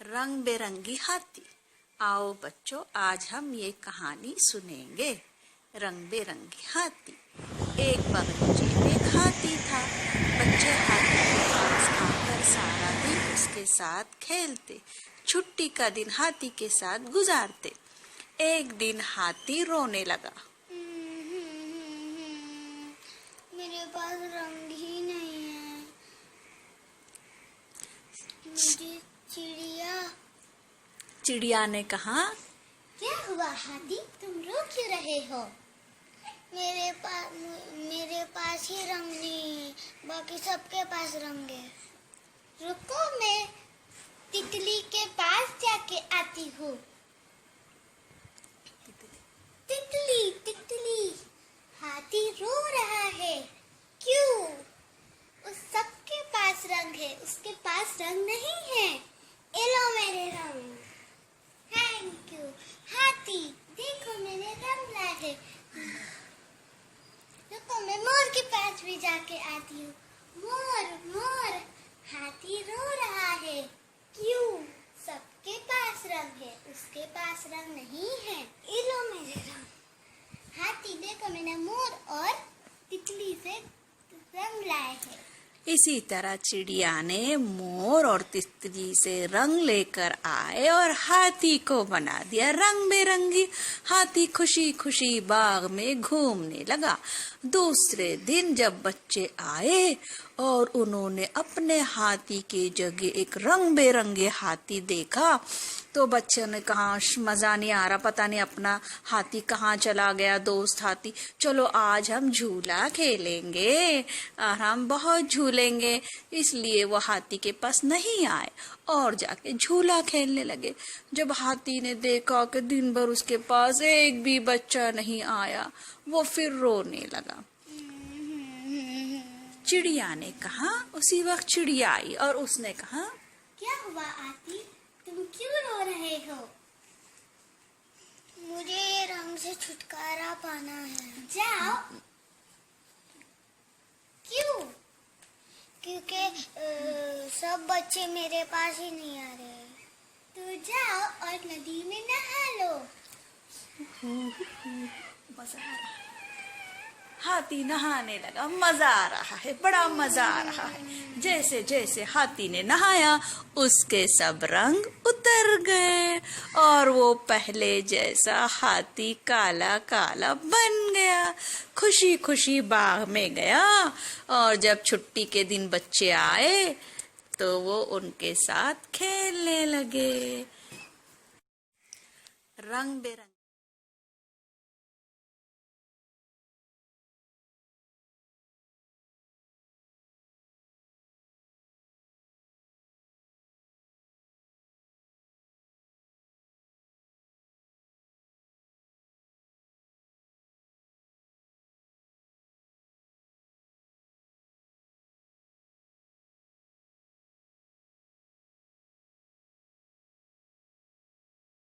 रंग बिरंगी हाथी। आओ बच्चों, आज हम ये कहानी सुनेंगे। रंग बिरंगी हाथी। एक बगीचे में एक हाथी था। बच्चे हाथी के पास आकर सारा दिन उसके साथ खेलते, छुट्टी का दिन हाथी के साथ गुजारते। एक दिन हाथी रोने लगा। मेरे पास रंग ही नहीं है। मुझे चिड़िया ने कहा, क्या हुआ हाथी, तुम रो क्यों रहे हो? मेरे पास ही रंग नहीं है, बाकी सबके पास रंग है। रुको, मैं तितली के पास जाके आती हूँ। तितली तितली, हाथी रो रहा है, क्यों? उस सबके पास रंग है, उसके पास रंग नहीं है। ये लो मेरे रंग। थैंक यू हाथी, देखो मैंने रंग लाए है। रुको, मैं मोर के पास भी जाके आती हूँ। मोर मोर, हाथी रो रहा है, क्यों? सबके पास रंग है, उसके पास रंग नहीं है। ये लो मेरे रंग। हाथी देखो, मैंने मोर और तितली से रंग लाए हैं। इसी तरह चिड़िया ने मोर और तितली से रंग लेकर आए और हाथी को बना दिया रंग बिरंगी। हाथी खुशी खुशी बाग में घूमने लगा। दूसरे दिन जब बच्चे आए और उन्होंने अपने हाथी की जगह एक रंग बिरंगे हाथी देखा, तो बच्चों ने कहा, मजा नहीं आ रहा, पता नहीं अपना हाथी कहाँ चला गया, दोस्त हाथी। चलो आज हम झूला खेलेंगे और हम बहुत झूलेंगे। इसलिए वो हाथी के पास नहीं आए और जाके झूला खेलने लगे। जब हाथी ने देखा कि दिन भर उसके पास एक भी बच्चा नहीं आया, वो फिर रोने लगा। चिड़िया ने कहा, उसी वक्त चिड़िया आई और उसने कहा, क्या हुआ हाथी, तुम क्यों रो रहे हो? मुझे ये रंग से छुटकारा पाना है। जाओ। क्यों? क्योंकि सब बच्चे मेरे पास ही नहीं आ रहे। तो जाओ और नदी में नहा लो। मजा आ रहा है। हाथी नहाने लगा, मजा आ रहा है, बड़ा मजा आ रहा है। जैसे जैसे हाथी ने नहाया, उसके सब रंग उतर गए और वो पहले जैसा हाथी काला काला बन गया। खुशी खुशी बाग में गया और जब छुट्टी के दिन बच्चे आए तो वो उनके साथ खेलने लगे। रंग बिरंग